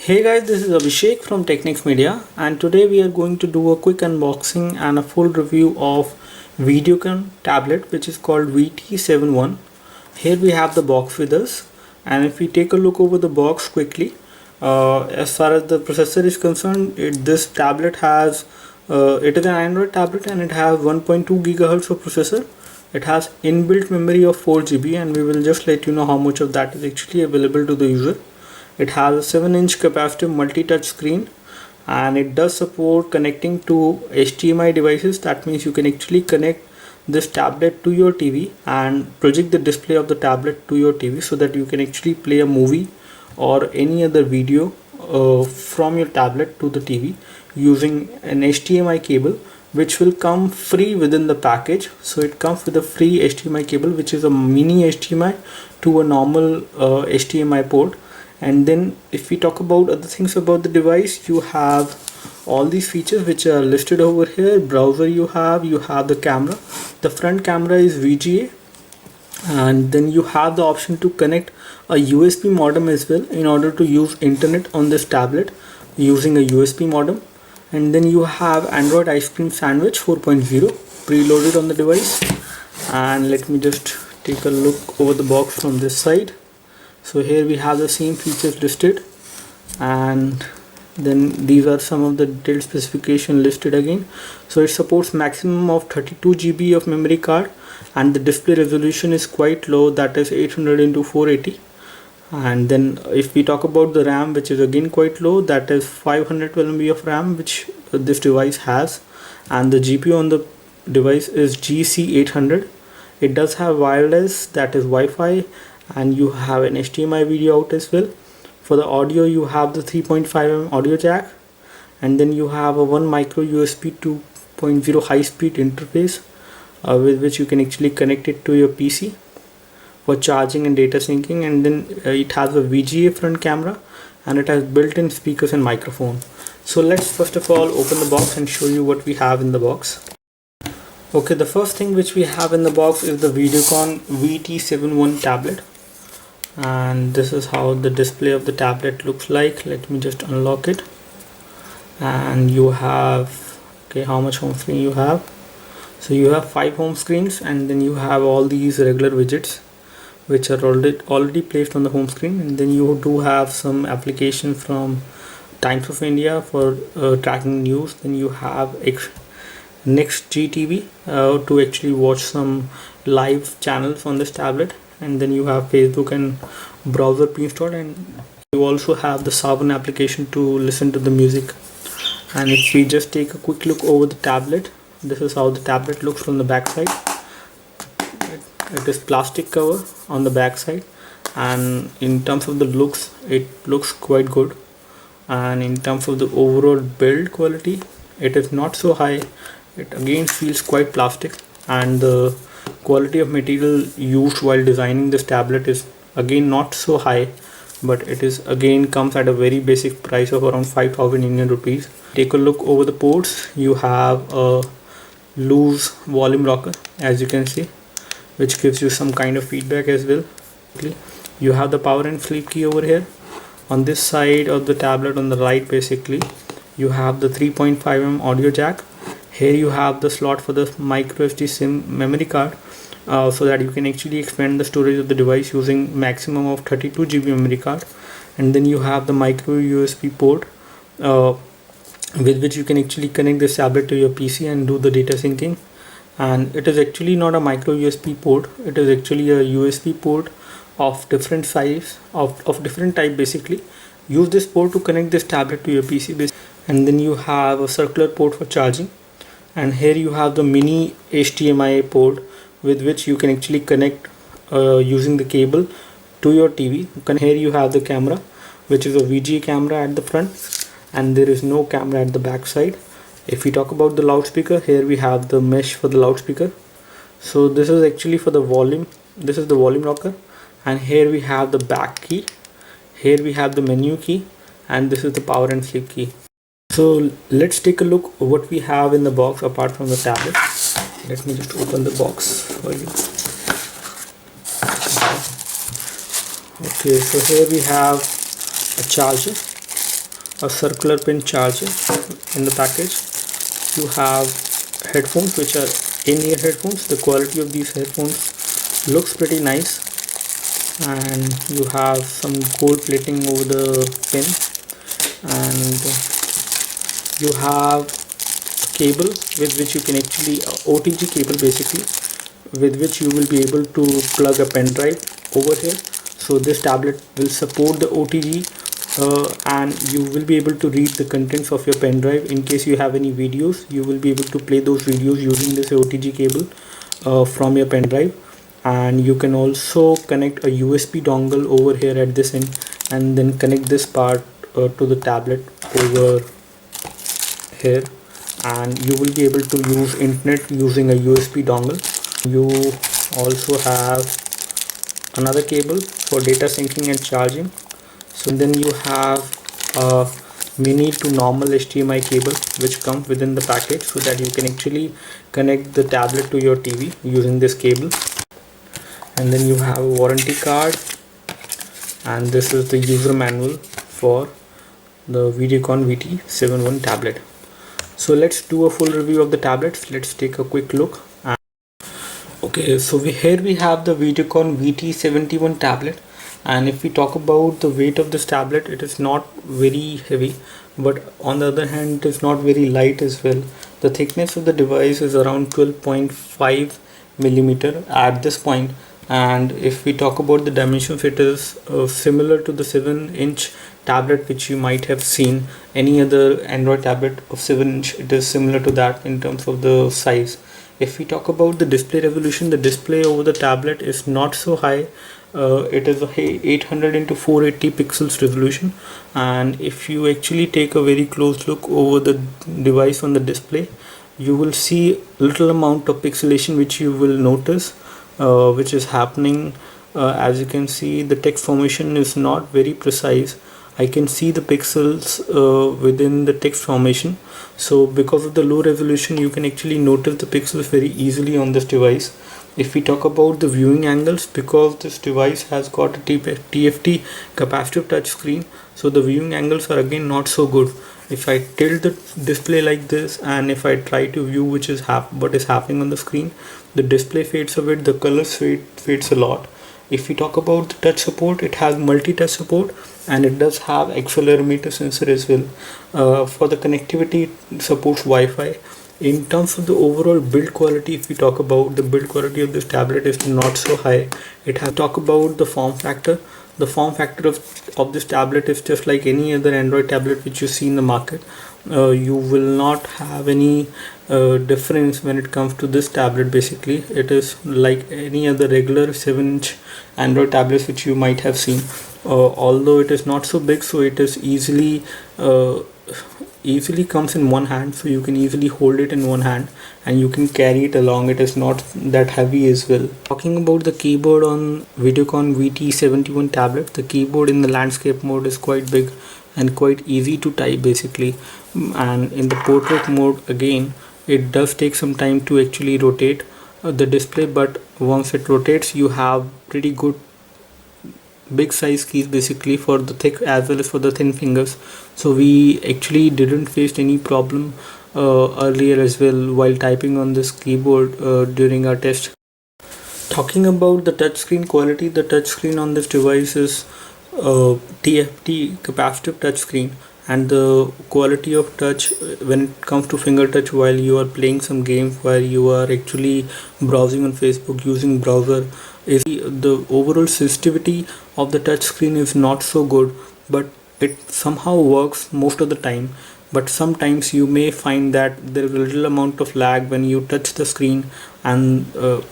Hey guys, this is Abhishek from Technics Media, and today we are going to do a quick unboxing and a full review of Videocon tablet, which is called VT71. Here we have the box with us, and if we take a look over the box quickly, as far as the processor is concerned, this tablet has it is an Android tablet and it has 1.2 gigahertz of processor. It has inbuilt memory of 4 GB, and we will just let you know how much of that is actually available to the user. It has a 7-inch capacitive multi-touch screen, and it does support connecting to HDMI devices. That means you can actually connect this tablet to your TV and project the display of the tablet to your TV so that you can actually play a movie or any other video from your tablet to the TV using an HDMI cable, which will come free within the package. So it comes with a free HDMI cable, which is a mini HDMI to a normal HDMI port. And then if we talk about other things about the device, you have all these features which are listed over here. Browser, you have the camera. The front camera is VGA, and then you have the option to connect a USB modem as well in order to use internet on this tablet using a USB modem. And then you have Android Ice Cream Sandwich 4.0 preloaded on the device. And let me just take a look over the box from this side. So here we have the same features listed, and then these are some of the detailed specification listed again. So it supports maximum of 32 GB of memory card, and the display resolution is quite low, that is 800 into 480. And then if we talk about the RAM, which is again quite low, that is 512 MB of RAM, which this device has, and the GPU on the device is GC800. It does have wireless, that is Wi-Fi, and you have an HDMI video out as well. For the audio, you have the 3.5mm audio jack, and then you have a 1 micro USB 2.0 high-speed interface with which you can actually connect it to your PC for charging and data syncing. And then it has a VGA front camera, and it has built-in speakers and microphone. So let's first of all open the box and show you what we have in the box. Okay, the first thing which we have in the box is the Videocon VT71 tablet, and this is how the display of the tablet looks like. Let me just unlock it. And you have, okay, how much home screen you have? So you have 5 home screens, and then you have all these regular widgets which are already placed on the home screen. And then you do have some application from Times of India for tracking news. Then you have Next GTV to actually watch some live channels on this tablet. And then you have Facebook and browser pre-installed, and you also have the Savan application to listen to the music. And if we just take a quick look over the tablet, this is how the tablet looks from the back side. It is plastic cover on the back side, and in terms of the looks, it looks quite good. And in terms of the overall build quality, it is not so high. It again feels quite plastic, and the quality of material used while designing this tablet is again not so high, but it is again comes at a very basic price of around 5,000 Indian rupees. Take a look over the ports. You have a loose volume rocker, as you can see, which gives you some kind of feedback as well. You have the power and sleep key over here. On this side of the tablet on the right, basically you have the 3.5mm audio jack. Here you have the slot for the micro SD SIM memory card, so that you can actually expand the storage of the device using maximum of 32 GB memory card. And then you have the micro USB port with which you can actually connect this tablet to your PC and do the data syncing. And it is actually not a micro USB port, it is actually a USB port of different size, of different type basically. Use this port to connect this tablet to your PC. And then you have a circular port for charging. And here you have the mini HDMI port with which you can actually connect using the cable to your TV. Here you have the camera, which is a VGA camera at the front, and there is no camera at the back side. If we talk about the loudspeaker, here we have the mesh for the loudspeaker. So this is actually for the volume. This is the volume rocker, and here we have the back key. Here we have the menu key, and this is the power and sleep key. So let's take a look what we have in the box apart from the tablet. Let me just open the box for you. Okay, so here we have a charger, a circular pin charger in the package. You have headphones, which are in-ear headphones. The quality of these headphones looks pretty nice, and you have some gold plating over the pin, and you have a cable with which you can actually OTG cable basically, with which you will be able to plug a pen drive over here. So this tablet will support the OTG, and you will be able to read the contents of your pen drive. In case you have any videos, you will be able to play those videos using this OTG cable from your pen drive. And you can also connect a USB dongle over here at this end, and then connect this part to the tablet over here, and you will be able to use internet using a USB dongle. You also have another cable for data syncing and charging. So then you have a mini to normal HDMI cable which comes within the package, so that you can actually connect the tablet to your TV using this cable. And then you have a warranty card, and this is the user manual for the Videocon VT71 tablet. So let's do a full review of the tablets. Let's take a quick look. Okay, so here we have the Videocon VT71 tablet, and if we talk about the weight of this tablet, it is not very heavy, but on the other hand it is not very light as well. The thickness of the device is around 12.5 millimeter at this point, and if we talk about the dimensions, it is similar to the 7-inch tablet which you might have seen. Any other Android tablet of 7-inch, it is similar to that in terms of the size. If we talk about the display resolution, the display over the tablet is not so high. It is a 800 into 480 pixels resolution, and if you actually take a very close look over the device on the display, you will see little amount of pixelation which you will notice, which is happening. As you can see, the text formation is not very precise. I can see the pixels within the text formation. So because of the low resolution, you can actually notice the pixels very easily on this device. If we talk about the viewing angles, because this device has got a TFT capacitive touch screen, so the viewing angles are again not so good. If I tilt the display like this, and if I try to view what is happening on the screen, the display fades a bit, the colors fades a lot. If we talk about the touch support, it has multi-touch support, and it does have accelerometer sensor as well. For the connectivity, it supports Wi-Fi. In terms of the overall build quality, if we talk about the build quality of this tablet, is not so high. It has talk about the form factor. The form factor of this tablet is just like any other Android tablet which you see in the market. You will not have any difference when it comes to this tablet. Basically, it is like any other regular 7-inch Android tablets which you might have seen. Although it is not so big, so it is easily comes in one hand, so you can easily hold it in one hand and you can carry it along. It is not that heavy as well. Talking about the keyboard on Videocon VT71 tablet, the keyboard in the landscape mode is quite big and quite easy to type basically, and in the portrait mode again, it does take some time to actually rotate the display, but once it rotates, you have pretty good big size keys basically for the thick as well as for the thin fingers. So we actually didn't face any problem earlier as well while typing on this keyboard during our test. Talking about the touchscreen quality, the touchscreen on this device is TFT capacitive touchscreen, and the quality of touch when it comes to finger touch while you are playing some games, while you are actually browsing on Facebook using browser, is the overall sensitivity of the touch screen is not so good, but it somehow works most of the time. But sometimes you may find that there is a little amount of lag when you touch the screen, and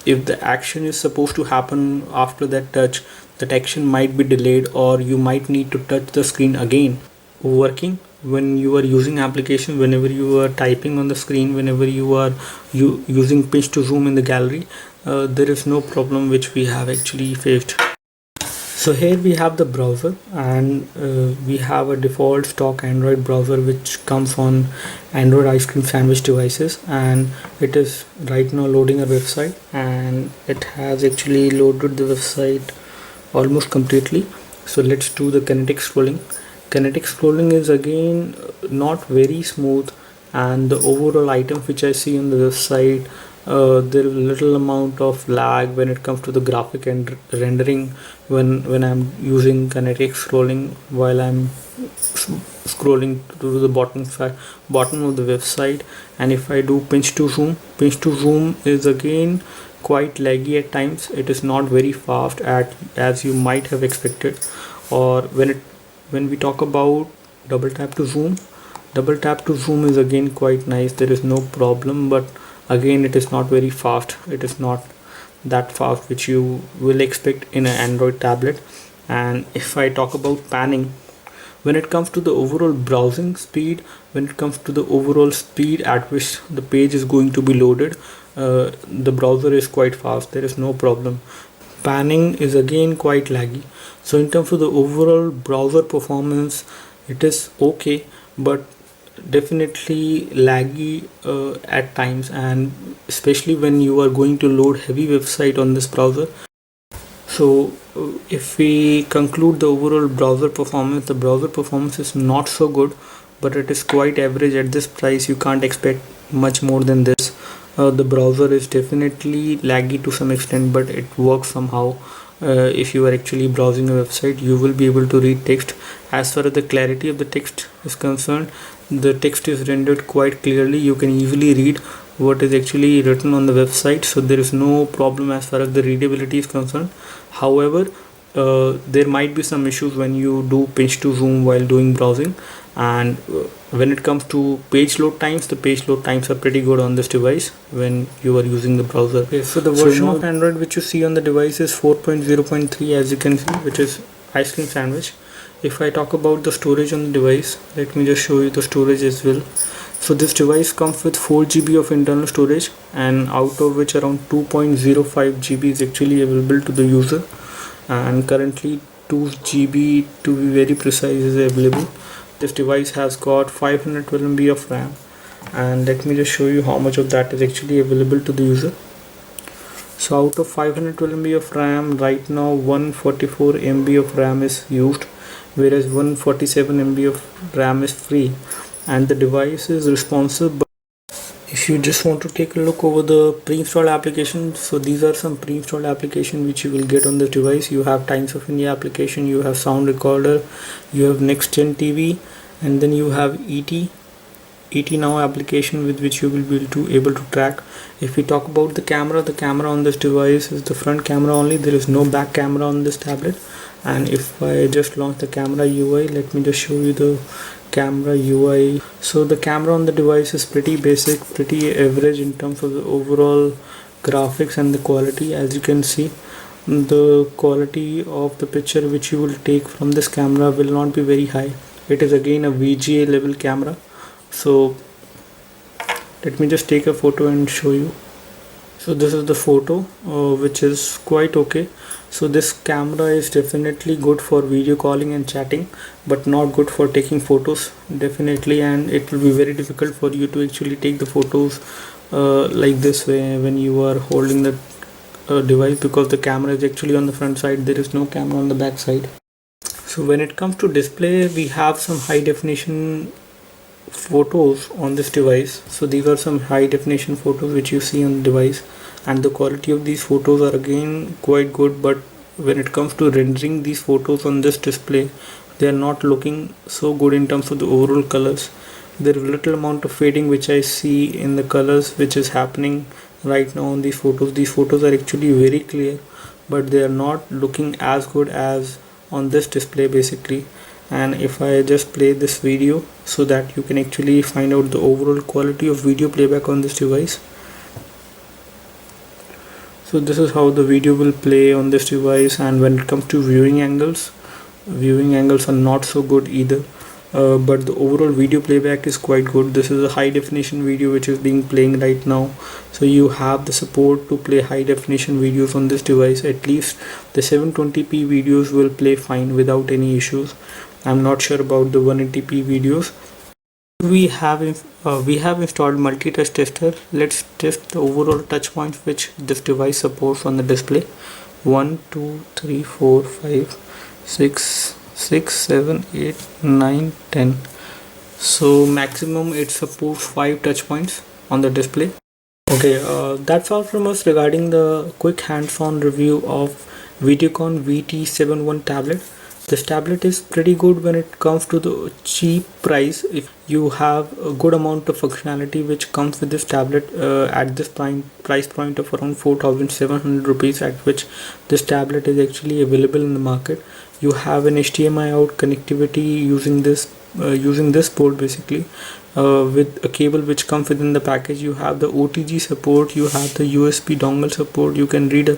if the action is supposed to happen after that touch, that action might be delayed, or you might need to touch the screen again. Working when you are using application, whenever you are typing on the screen, whenever you are using pinch to zoom in the gallery, there is no problem which we have actually faced. So here we have the browser, and we have a default stock Android browser which comes on Android ice cream sandwich devices, and it is right now loading a website, and it has actually loaded the website almost completely. So let's do the kinetic scrolling. Kinetic scrolling is again not very smooth, and the overall items which I see on the website, there is little amount of lag when it comes to the graphic and rendering when I'm using kinetic scrolling while I'm scrolling to the bottom of the website. And if I do pinch to zoom is again quite laggy at times. It is not very fast as you might have expected. Or when we talk about double tap to zoom is again quite nice. There is no problem, but again it is not very fast. It is not that fast which you will expect in an Android tablet. And if I talk about panning, when it comes to the overall browsing speed, when it comes to the overall speed at which the page is going to be loaded, the browser is quite fast. There is no problem. Panning is again quite laggy. So in terms of the overall browser performance, it is okay, but definitely laggy at times, and especially when you are going to load heavy website on this browser. So if we conclude the overall browser performance, the browser performance is not so good, but it is quite average. At this price you can't expect much more than this. The browser is definitely laggy to some extent, but it works somehow. If you are actually browsing a website, you will be able to read text. As far as the clarity of the text is concerned, the text is rendered quite clearly. You can easily read what is actually written on the website, so there is no problem as far as the readability is concerned. However, there might be some issues when you do pinch to zoom while doing browsing. And when it comes to page load times, the page load times are pretty good on this device when you are using the browser. Okay, so the version of Android which you see on the device is 4.0.3, as you can see, which is ice cream sandwich. If I talk about the storage on the device, let me just show you the storage as well. So this device comes with 4 GB of internal storage, and out of which around 2.05 GB is actually available to the user, and currently 2 GB to be very precise is available. This device has got 512 MB of RAM, and let me just show you how much of that is actually available to the user. So out of 512 MB of RAM, right now 144 MB of RAM is used, whereas 147 MB of RAM is free, and the device is responsive. But if you just want to take a look over the pre-installed applications, so these are some pre-installed applications which you will get on this device. You have Times of India application, you have sound recorder, you have next gen TV, and then you have ET Now application with which you will be able to track. If we talk about the camera on this device is the front camera only. There is no back camera on this tablet. And if I just launch the camera UI, let me just show you the camera UI. So the camera on the device is pretty basic, pretty average in terms of the overall graphics and the quality. As you can see, the quality of the picture which you will take from this camera will not be very high. It is again a VGA level camera. So let me just take a photo and show you. So this is the photo, which is quite okay. So this camera is definitely good for video calling and chatting, but not good for taking photos, definitely. And it will be very difficult for you to actually take the photos like this way when you are holding the device, because the camera is actually on the front side. There is no camera on the back side. So when it comes to display, we have some high definition photos on this device. So these are some high definition photos which you see on the device, and the quality of these photos are again quite good. But when it comes to rendering these photos on this display, they are not looking so good in terms of the overall colors. There is little amount of fading which I see in the colors which is happening right now on these photos. These photos are actually very clear, but they are not looking as good as on this display basically. And if I just play this video so that you can actually find out the overall quality of video playback on this device. So this is how the video will play on this device. And when it comes to viewing angles are not so good either, but the overall video playback is quite good. This is a high definition video which is being playing right now, so you have the support to play high definition videos on this device. At least the 720p videos will play fine without any issues. I'm not sure about the 180p videos. We have installed multi-touch tester. Let's test the overall touch points which this device supports on the display. 1 2 3 4 5 6 6, 7, 8, 9, 10. So maximum it supports 5 touch points on the display. Okay, that's all from us regarding the quick hands-on review of Videocon VT71 tablet. This tablet is pretty good when it comes to the cheap price. If you have a good amount of functionality which comes with this tablet at this price point of around 4,700 rupees, at which this tablet is actually available in the market. You have an HDMI out connectivity using this port basically. With a cable which comes within the package. You have the OTG support, you have the USB dongle support, you can read a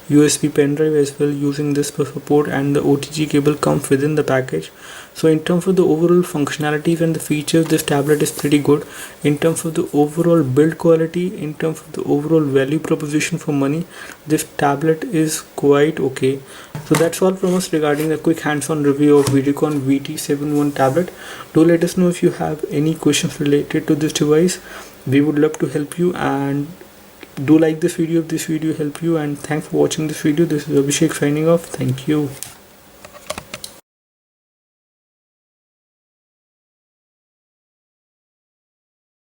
USB pen drive as well using this support, and the OTG cable comes within the package. So in terms of the overall functionalities and the features, this tablet is pretty good. In terms of the overall build quality, in terms of the overall value proposition for money, this tablet is quite okay. So that's all from us regarding the quick hands-on review of Videocon VT71 tablet. Do let us know if you have any questions related to this device. We would love to help you, and do like this video if this video helped you, and thanks for watching this video. This is Abhishek signing off. Thank you.